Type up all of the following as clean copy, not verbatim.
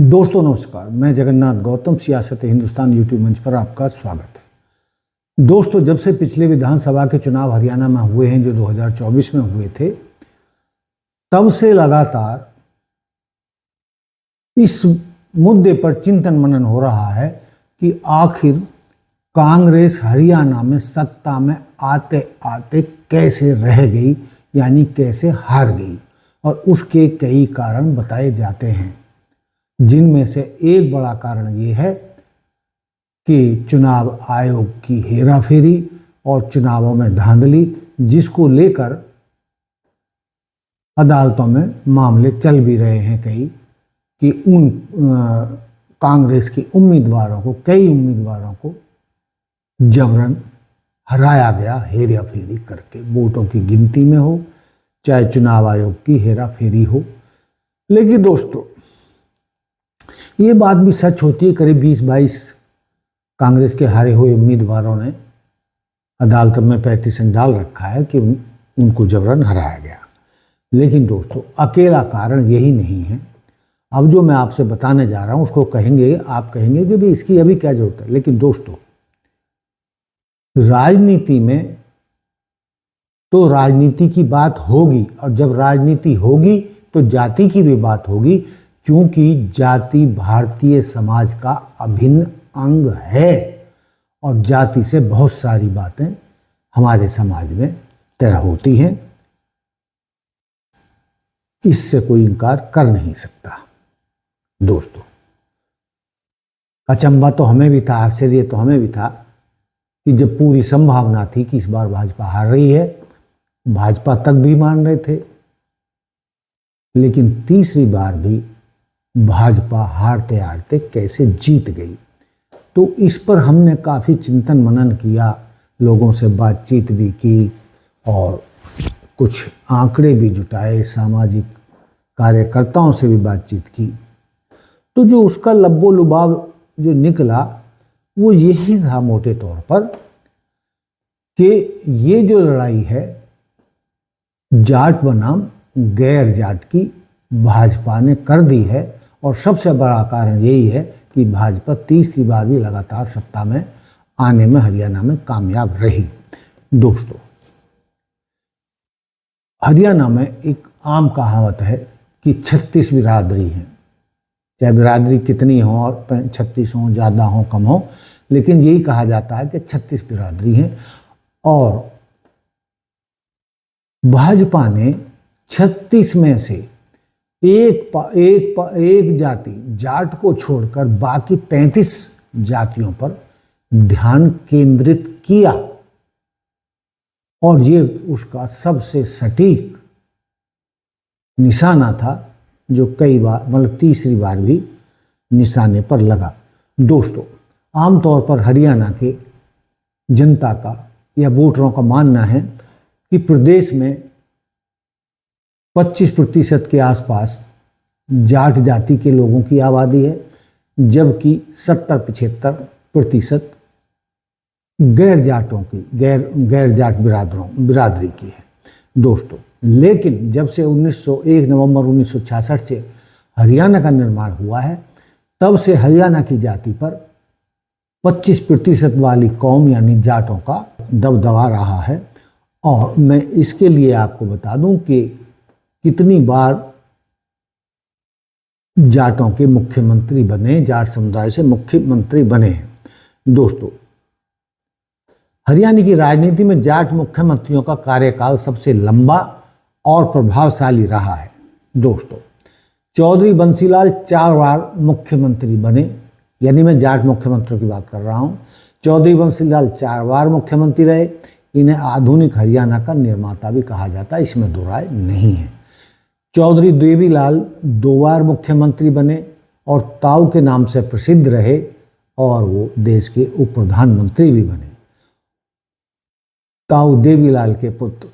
दोस्तों नमस्कार, मैं जगन्नाथ गौतम सियासत हिंदुस्तान यूट्यूब मंच पर आपका स्वागत है। दोस्तों, जब से पिछले विधानसभा के चुनाव हरियाणा में हुए हैं जो 2024 में हुए थे, तब से लगातार इस मुद्दे पर चिंतन मनन हो रहा है कि आखिर कांग्रेस हरियाणा में सत्ता में आते आते कैसे रह गई, यानी कैसे हार गई। और उसके कई कारण बताए जाते हैं, जिनमें से एक बड़ा कारण ये है कि चुनाव आयोग की हेराफेरी और चुनावों में धांधली, जिसको लेकर अदालतों में मामले चल भी रहे हैं कई, कि उन कांग्रेस के उम्मीदवारों को, कई उम्मीदवारों को जबरन हराया गया हेराफेरी करके, वोटों की गिनती में हो चाहे चुनाव आयोग की हेराफेरी हो। लेकिन दोस्तों, ये बात भी सच होती है, करीब 20-22 कांग्रेस के हारे हुए उम्मीदवारों ने अदालत में पेटिशन डाल रखा है कि उनको जबरन हराया गया। लेकिन दोस्तों, अकेला कारण यही नहीं है। अब जो मैं आपसे बताने जा रहा हूं उसको कहेंगे, आप कहेंगे कि भी इसकी अभी क्या जरूरत है। लेकिन दोस्तों, राजनीति में तो राजनीति की बात होगी, और जब राजनीति होगी तो जाति की भी बात होगी, क्योंकि जाति भारतीय समाज का अभिन्न अंग है और जाति से बहुत सारी बातें हमारे समाज में तय होती हैं। इससे कोई इनकार कर नहीं सकता। दोस्तों, अचंभा तो हमें भी था, आश्चर्य तो हमें भी था कि जब पूरी संभावना थी कि इस बार भाजपा हार रही है, भाजपा तक भी मान रहे थे, लेकिन तीसरी बार भी भाजपा हारते हारते कैसे जीत गई। तो इस पर हमने काफ़ी चिंतन मनन किया, लोगों से बातचीत भी की और कुछ आंकड़े भी जुटाए, सामाजिक कार्यकर्ताओं से भी बातचीत की। तो जो उसका लब्बो लुबाव जो निकला वो यही था मोटे तौर पर कि ये जो लड़ाई है जाट बनाम गैर जाट की भाजपा ने कर दी है, और सबसे बड़ा कारण यही है कि भाजपा तीसरी बार भी लगातार सत्ता में आने में हरियाणा में कामयाब रही। दोस्तों, हरियाणा में एक आम कहावत है कि 36 बिरादरी हैं, चाहे बिरादरी कितनी हो और 36 हो, ज़्यादा हो कम हो, लेकिन यही कहा जाता है कि 36 बिरादरी हैं। और भाजपा ने 36 में से एक जाति जाट को छोड़कर बाकी 35 जातियों पर ध्यान केंद्रित किया, और ये उसका सबसे सटीक निशाना था जो कई बार, मतलब तीसरी बार भी निशाने पर लगा। दोस्तों, आमतौर पर हरियाणा के जनता का या वोटरों का मानना है कि प्रदेश में 25% के आसपास जाट जाति के लोगों की आबादी है, जबकि 70-75% गैर जाटों की, गैर जाट बिरादरी की है। दोस्तों, लेकिन जब से 1 नवंबर 1966 से हरियाणा का निर्माण हुआ है, तब से हरियाणा की जाति पर 25% वाली कौम यानी जाटों का दबदबा रहा है। और मैं इसके लिए आपको बता दूं कि कितनी बार जाटों के मुख्यमंत्री बने, जाट समुदाय से मुख्यमंत्री बने हैं। दोस्तों, हरियाणा की राजनीति में जाट मुख्यमंत्रियों का कार्यकाल सबसे लंबा और प्रभावशाली रहा है। दोस्तों, चौधरी बंसीलाल 4 बार मुख्यमंत्री बने, यानी मैं जाट मुख्यमंत्रियों की बात कर रहा हूं। चौधरी बंसीलाल 4 बार मुख्यमंत्री रहे। इन्हें आधुनिक हरियाणा का निर्माता भी कहा जाता है, इसमें दो राय नहीं है। चौधरी देवीलाल 2 बार मुख्यमंत्री बने और ताऊ के नाम से प्रसिद्ध रहे, और वो देश के उप प्रधानमंत्री भी बने। ताऊ देवीलाल के पुत्र,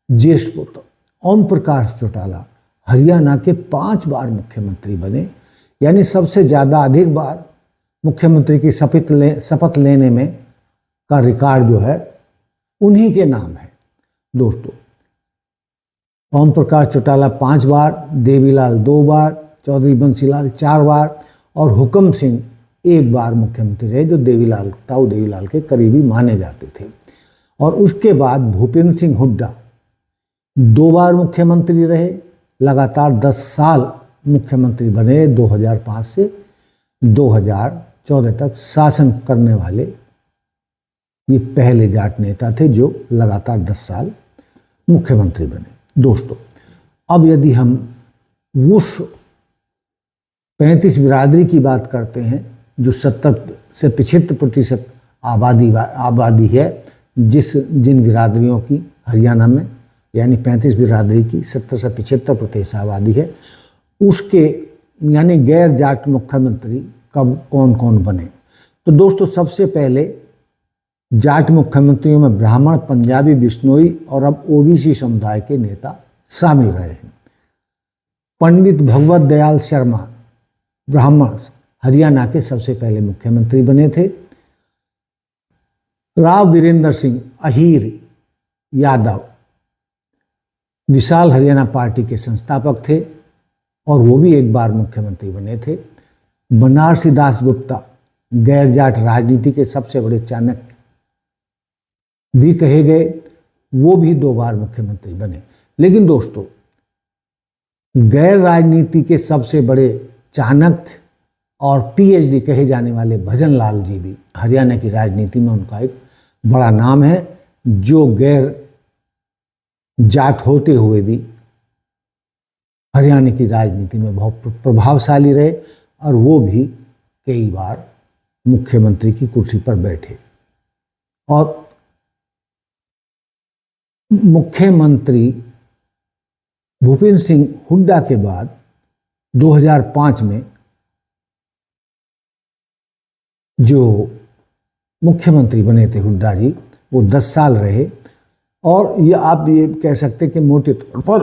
ज्येष्ठ पुत्र ओम प्रकाश चौटाला हरियाणा के 5 बार मुख्यमंत्री बने, यानी सबसे ज़्यादा अधिक बार मुख्यमंत्री की शपथ लेने में का रिकॉर्ड जो है उन्हीं के नाम है। दोस्तों, ओम प्रकाश चौटाला 5 बार, देवीलाल 2 बार, चौधरी बंसीलाल 4 बार और हुकम सिंह एक बार मुख्यमंत्री रहे, जो ताऊ देवीलाल के करीबी माने जाते थे। और उसके बाद भूपेंद्र सिंह हुड्डा 2 बार मुख्यमंत्री रहे, लगातार 10 साल मुख्यमंत्री बने। 2005 से 2014 तक शासन करने वाले ये पहले जाट नेता थे जो लगातार 10 साल मुख्यमंत्री बने। दोस्तों, अब यदि हम उस 35 बिरादरी की बात करते हैं जो 70 से 75% आबादी है, जिन बिरादरियों की हरियाणा में, यानी 35 बिरादरी की 70 से 75% आबादी है, उसके यानी गैर जाट मुख्यमंत्री कब कौन कौन बने। तो दोस्तों, सबसे पहले जाट मुख्यमंत्रियों में ब्राह्मण, पंजाबी, बिश्नोई और अब ओबीसी समुदाय के नेता शामिल रहे हैं। पंडित भगवत दयाल शर्मा ब्राह्मण हरियाणा के सबसे पहले मुख्यमंत्री बने थे। राव वीरेंद्र सिंह अहीर यादव विशाल हरियाणा पार्टी के संस्थापक थे और वो भी एक बार मुख्यमंत्री बने थे। बनारसी दास गुप्ता गैर जाट राजनीति के सबसे बड़े चाणक्य भी कहे गए, वो भी 2 बार मुख्यमंत्री बने। लेकिन दोस्तों, गैर राजनीति के सबसे बड़े चाणक्य और पीएचडी कहे जाने वाले भजन लाल जी भी हरियाणा की राजनीति में उनका एक बड़ा नाम है, जो गैर जाट होते हुए भी हरियाणा की राजनीति में बहुत प्रभावशाली रहे और वो भी कई बार मुख्यमंत्री की कुर्सी पर बैठे। और मुख्यमंत्री भूपेंद्र सिंह हुड्डा के बाद 2005 में जो मुख्यमंत्री बने थे हुड्डा जी, वो 10 साल रहे। और ये आप ये कह सकते कि मोटे तौर पर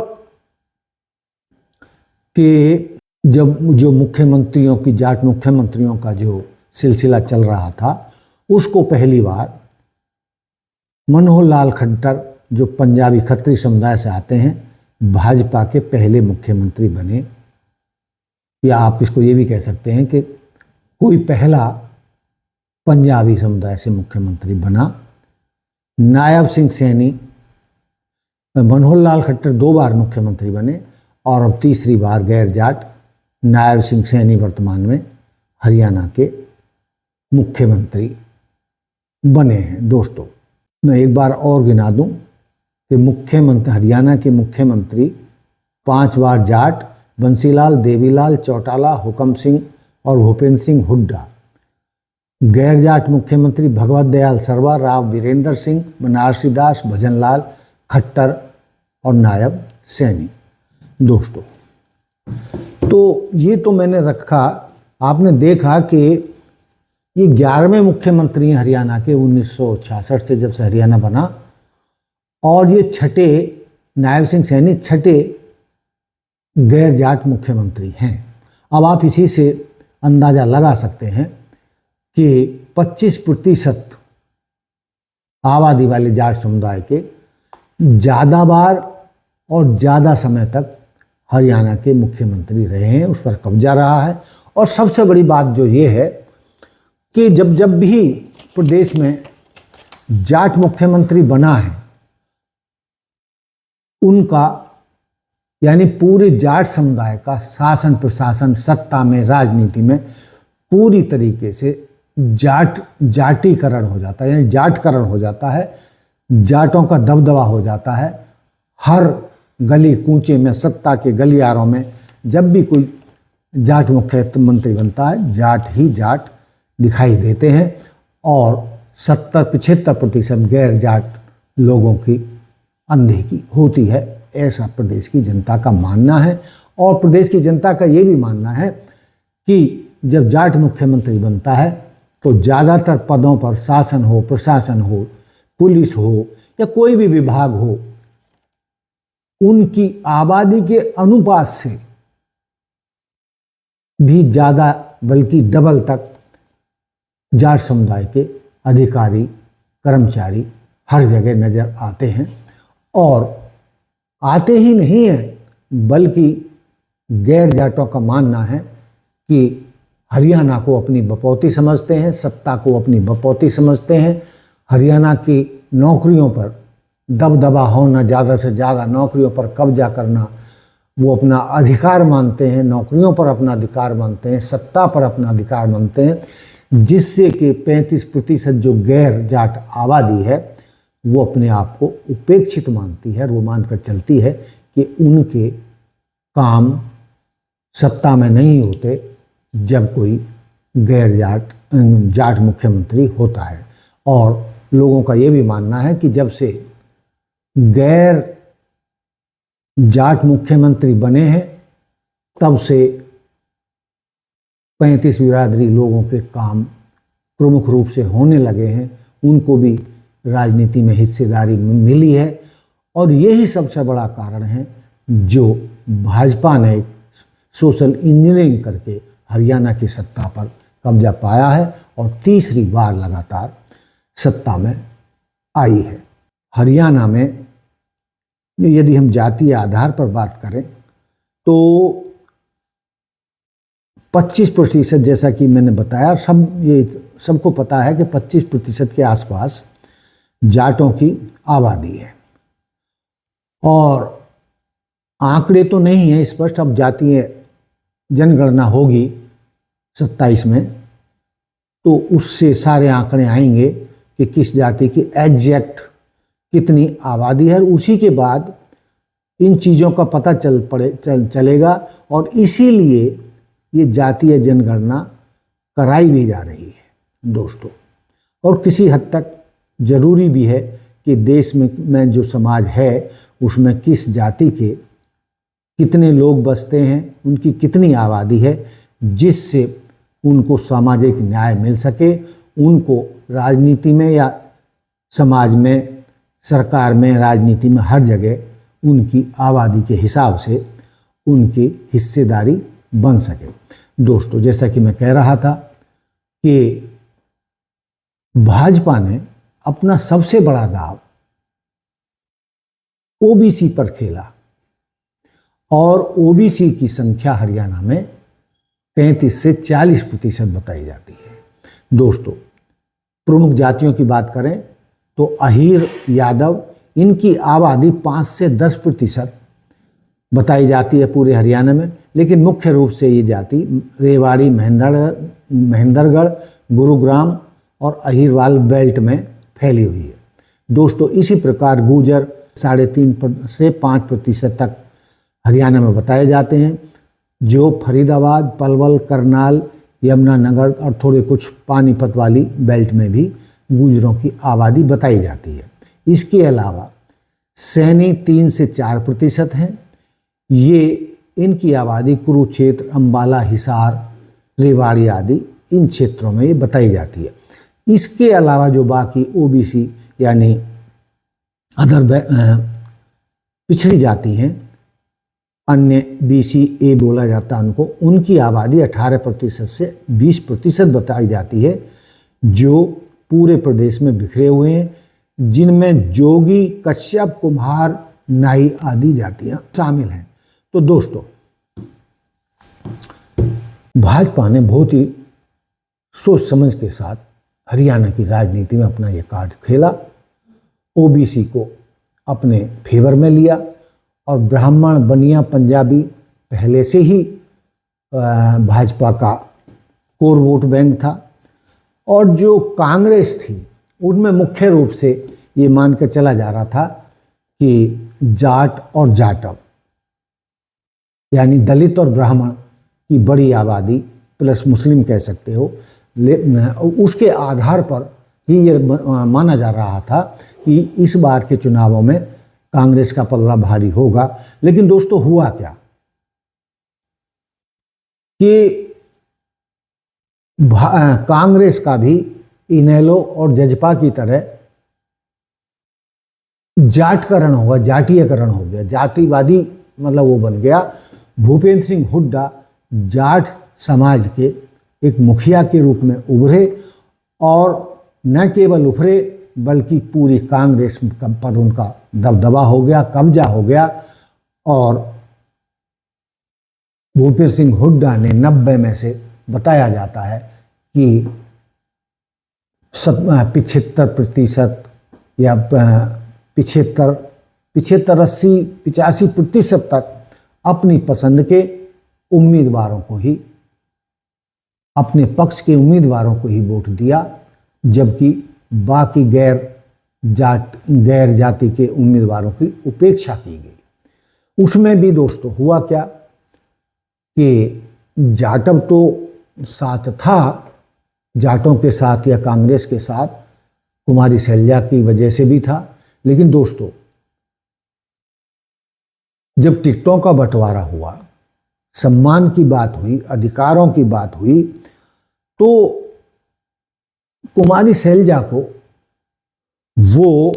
कि जब जो मुख्यमंत्रियों की जाट मुख्यमंत्रियों का जो सिलसिला चल रहा था, उसको पहली बार मनोहर लाल खट्टर, जो पंजाबी खत्री समुदाय से आते हैं, भाजपा के पहले मुख्यमंत्री बने। या आप इसको ये भी कह सकते हैं कि कोई पहला पंजाबी समुदाय से मुख्यमंत्री बना। नायब सिंह सैनी, मनोहर लाल खट्टर 2 बार मुख्यमंत्री बने और अब तीसरी बार गैर जाट नायब सिंह सैनी वर्तमान में हरियाणा के मुख्यमंत्री बने हैं। दोस्तों, मैं एक बार और गिना दूं कि मुख्यमंत्री हरियाणा के मुख्यमंत्री 5 बार जाट बंसीलाल, देवीलाल, चौटाला, हुकम सिंह और भूपेंद्र सिंह हुड्डा। गैर जाट मुख्यमंत्री भगवत दयाल शर्मा, राव वीरेंद्र सिंह, बनारसी दास, भजन लाल खट्टर और नायब सैनी। दोस्तों, तो ये तो मैंने रखा। आपने देखा कि ये 11वें मुख्यमंत्री हैं हरियाणा के 1966 से, जब से हरियाणा बना। और ये छठे, नायब सिंह सैनी छठे गैर जाट मुख्यमंत्री हैं। अब आप इसी से अंदाज़ा लगा सकते हैं कि 25% आबादी वाले जाट समुदाय के ज़्यादा बार और ज़्यादा समय तक हरियाणा के मुख्यमंत्री रहे हैं, उस पर कब्जा रहा है। और सबसे बड़ी बात जो ये है कि जब भी प्रदेश में जाट मुख्यमंत्री बना है, उनका यानी पूरे जाट समुदाय का शासन प्रशासन, सत्ता में, राजनीति में पूरी तरीके से जाटीकरण हो जाता है, यानी जाटकरण हो जाता है। जाटों का दबदबा हो जाता है। हर गली कूचे में, सत्ता के गलियारों में जब भी कोई जाट मुख्यमंत्री बनता है, जाट ही जाट दिखाई देते हैं। और 70-75% गैर जाट लोगों की अनदेखी होती है, ऐसा प्रदेश की जनता का मानना है। और प्रदेश की जनता का ये भी मानना है कि जब जाट मुख्यमंत्री बनता है तो ज़्यादातर पदों पर शासन हो, प्रशासन हो, पुलिस हो या कोई भी विभाग हो, उनकी आबादी के अनुपात से भी ज़्यादा, बल्कि डबल तक जाट समुदाय के अधिकारी, कर्मचारी हर जगह नज़र आते हैं। और आते ही नहीं हैं, बल्कि गैर जाटों का मानना है कि हरियाणा को अपनी बपौती समझते हैं, सत्ता को अपनी बपौती समझते हैं। हरियाणा की नौकरियों पर दबदबा होना, ज़्यादा से ज़्यादा नौकरियों पर कब्जा करना वो अपना अधिकार मानते हैं, नौकरियों पर अपना अधिकार मानते हैं, सत्ता पर अपना अधिकार मानते हैं, जिससे कि 35% जो गैर जाट आबादी है वो अपने आप को उपेक्षित मानती है। वो मानकर चलती है कि उनके काम सत्ता में नहीं होते जब कोई गैर जाट मुख्यमंत्री होता है। और लोगों का ये भी मानना है कि जब से गैर जाट मुख्यमंत्री बने हैं तब से 35 बिरादरी लोगों के काम प्रमुख रूप से होने लगे हैं, उनको भी राजनीति में हिस्सेदारी मिली है। और यही सबसे बड़ा कारण है जो भाजपा ने सोशल इंजीनियरिंग करके हरियाणा की सत्ता पर कब्जा पाया है और तीसरी बार लगातार सत्ता में आई है। हरियाणा में यदि हम जातीय आधार पर बात करें तो 25%, जैसा कि मैंने बताया, सबको पता है कि 25% के आसपास जाटों की आबादी है। और आंकड़े तो नहीं है स्पष्ट, अब जातीय जनगणना होगी 27 में तो उससे सारे आंकड़े आएंगे कि किस जाति की एग्जैक्ट कितनी आबादी है। उसी के बाद इन चीज़ों का पता चलेगा और इसीलिए ये जातीय जनगणना कराई भी जा रही है दोस्तों। और किसी हद तक जरूरी भी है कि देश में जो समाज है उसमें किस जाति के कितने लोग बसते हैं, उनकी कितनी आबादी है, जिससे उनको सामाजिक न्याय मिल सके, उनको राजनीति में या समाज में, सरकार में, राजनीति में, हर जगह उनकी आबादी के हिसाब से उनकी हिस्सेदारी बन सके। दोस्तों, जैसा कि मैं कह रहा था कि भाजपा ने अपना सबसे बड़ा दांव ओबीसी पर खेला और ओबीसी की संख्या हरियाणा में 35 से 40% बताई जाती है। दोस्तों, प्रमुख जातियों की बात करें तो अहीर, यादव, इनकी आबादी 5 से 10% बताई जाती है पूरे हरियाणा में। लेकिन मुख्य रूप से ये जाति रेवाड़ी, महेंद्रगढ़, गुरुग्राम और अहीरवाल बेल्ट में फैली हुई है। दोस्तों, इसी प्रकार गुर्जर 3.5 से 5% तक हरियाणा में बताए जाते हैं, जो फरीदाबाद, पलवल, करनाल, यमुनानगर और थोड़े कुछ पानीपत वाली बेल्ट में भी गुर्जरों की आबादी बताई जाती है। इसके अलावा सैनी 3 से 4% हैं। ये इनकी आबादी कुरुक्षेत्र, अंबाला, हिसार, रेवाड़ी आदि इन क्षेत्रों में ये बताई जाती है। इसके अलावा जो बाकी ओबीसी यानी अदर पिछड़ी जाति हैं, अन्य BCA बोला जाता है उनको, उनकी आबादी 18% से 20% बताई जाती है, जो पूरे प्रदेश में बिखरे हुए हैं, जिनमें जोगी, कश्यप, कुम्हार, नाई आदि जातियां शामिल हैं। तो दोस्तों, भाजपा ने बहुत ही सोच समझ के साथ हरियाणा की राजनीति में अपना ये कार्ड खेला, ओबीसी को अपने फेवर में लिया और ब्राह्मण, बनिया, पंजाबी पहले से ही भाजपा का कोर वोट बैंक था। और जो कांग्रेस थी उनमें मुख्य रूप से ये मान के चला जा रहा था कि जाट और जाटव यानी दलित और ब्राह्मण की बड़ी आबादी प्लस मुस्लिम कह सकते हो, उसके आधार पर ही ये माना जा रहा था कि इस बार के चुनावों में कांग्रेस का पलड़ा भारी होगा। लेकिन दोस्तों, हुआ क्या कि कांग्रेस का भी इनेलो और जजपा की तरह जाटकरण होगा, जातीयकरण हो गया, जातिवादी मतलब वो बन गया। भूपेंद्र सिंह हुड्डा जाट समाज के एक मुखिया के रूप में उभरे और न केवल उभरे बल्कि पूरी कांग्रेस पर उनका दबदबा हो गया, कब्जा हो गया। और भूपेंद्र सिंह हुड्डा ने 90 में से बताया जाता है कि 75% या 85% तक अपनी पसंद के उम्मीदवारों को ही, अपने पक्ष के उम्मीदवारों को ही वोट दिया, जबकि बाकी गैर जाति के उम्मीदवारों की उपेक्षा की गई। उसमें भी दोस्तों हुआ क्या कि जाटव तो साथ था, जाटों के साथ या कांग्रेस के साथ कुमारी शैलजा की वजह से भी था, लेकिन दोस्तों जब टिकटों का बंटवारा हुआ, सम्मान की बात हुई, अधिकारों की बात हुई, तो कुमारी शैलजा को वो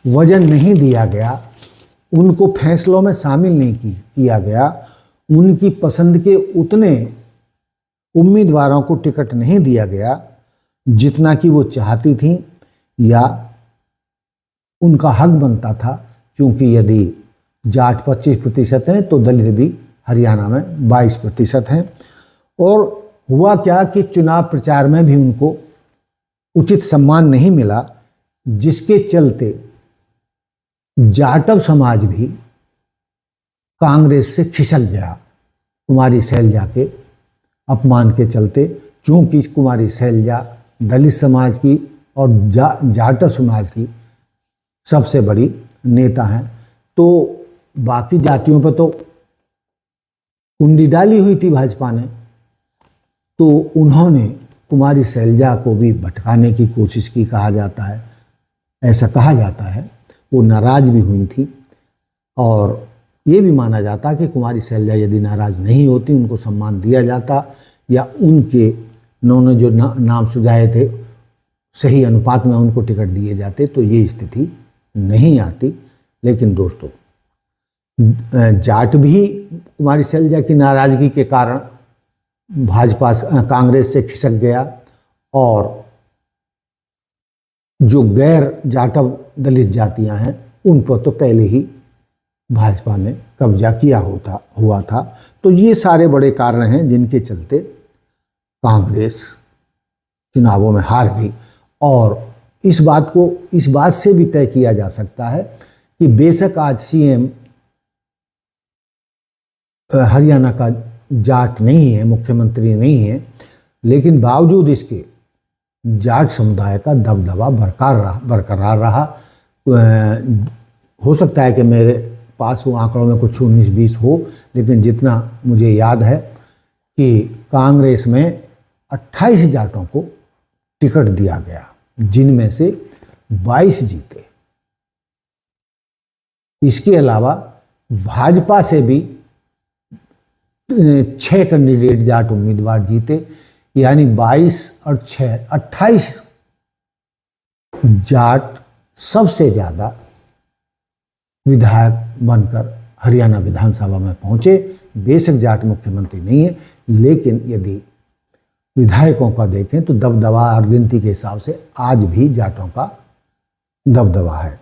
वजन नहीं दिया गया, उनको फैसलों में शामिल नहीं किया गया, उनकी पसंद के उतने उम्मीदवारों को टिकट नहीं दिया गया जितना कि वो चाहती थी या उनका हक बनता था। क्योंकि यदि जाट 25% हैं तो दलित भी हरियाणा में 22% हैं। और हुआ क्या कि चुनाव प्रचार में भी उनको उचित सम्मान नहीं मिला, जिसके चलते जाटव समाज भी कांग्रेस से खिसक गया कुमारी शैलजा के अपमान के चलते। चूंकि कुमारी शैलजा दलित समाज की और जाटव समाज की सबसे बड़ी नेता हैं, तो बाकी जातियों पर तो कुंडी डाली हुई थी भाजपा ने, तो उन्होंने कुमारी शैलजा को भी भटकाने की कोशिश की, कहा जाता है, ऐसा कहा जाता है। वो नाराज भी हुई थी और ये भी माना जाता कि कुमारी शैलजा यदि नाराज नहीं होती, उनको सम्मान दिया जाता या उनके उन्होंने जो नाम सुझाए थे सही अनुपात में उनको टिकट दिए जाते, तो ये स्थिति नहीं आती। लेकिन दोस्तों जाट भी कुमारी शैलजा की नाराजगी के कारण भाजपा कांग्रेस से खिसक गया और जो गैर जाटव दलित जातियां हैं उन पर तो पहले ही भाजपा ने कब्जा किया हुआ था। तो ये सारे बड़े कारण हैं जिनके चलते कांग्रेस चुनावों में हार गई। और इस बात से भी तय किया जा सकता है कि बेशक आज सीएम हरियाणा का जाट नहीं है, मुख्यमंत्री नहीं है, लेकिन बावजूद इसके जाट समुदाय का दबदबा बरकरार रहा। हो सकता है कि मेरे पास वो आंकड़ों में कुछ 19-20 हो, लेकिन जितना मुझे याद है कि कांग्रेस में 28 जाटों को टिकट दिया गया, जिनमें से 22 जीते। इसके अलावा भाजपा से भी 6 कैंडिडेट जाट उम्मीदवार जीते, यानी 22 और 6 28 जाट सबसे ज्यादा विधायक बनकर हरियाणा विधानसभा में पहुंचे। बेशक जाट मुख्यमंत्री नहीं है, लेकिन यदि विधायकों का देखें तो दबदबा और गिनती के हिसाब से आज भी जाटों का दबदबा है।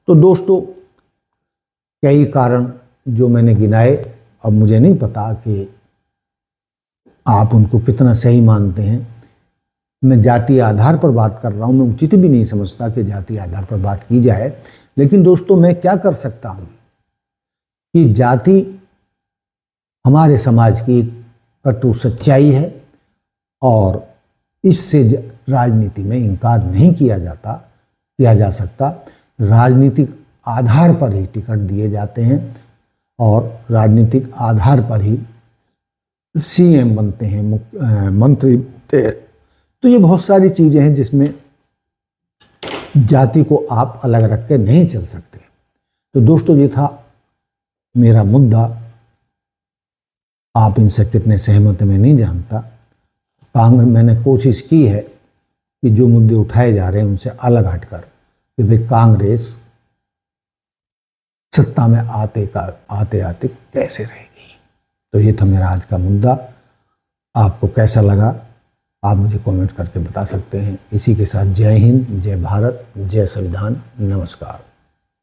तो दोस्तों कई कारण जो मैंने गिनाए, अब मुझे नहीं पता कि आप उनको कितना सही मानते हैं। मैं जातीय आधार पर बात कर रहा हूँ, मैं उचित भी नहीं समझता कि जातीय आधार पर बात की जाए, लेकिन दोस्तों मैं क्या कर सकता हूँ कि जाति हमारे समाज की एक कटु सच्चाई है और इससे राजनीति में इनकार नहीं किया जा सकता। राजनीतिक आधार पर ही टिकट दिए जाते हैं और राजनीतिक आधार पर ही सीएम बनते हैं, मंत्री बनते हैं। तो ये बहुत सारी चीज़ें हैं जिसमें जाति को आप अलग रख के नहीं चल सकते। तो दोस्तों ये था मेरा मुद्दा। आप इनसे कितने सहमत हैं मैं नहीं जानता। मैंने कोशिश की है कि जो मुद्दे उठाए जा रहे हैं उनसे अलग हटकर कि भाई कांग्रेस सत्ता में आते आते कैसे रहेगी। तो ये था मेरा आज का मुद्दा। आपको कैसा लगा आप मुझे कमेंट करके बता सकते हैं। इसी के साथ जय हिंद, जय भारत, जय संविधान, नमस्कार।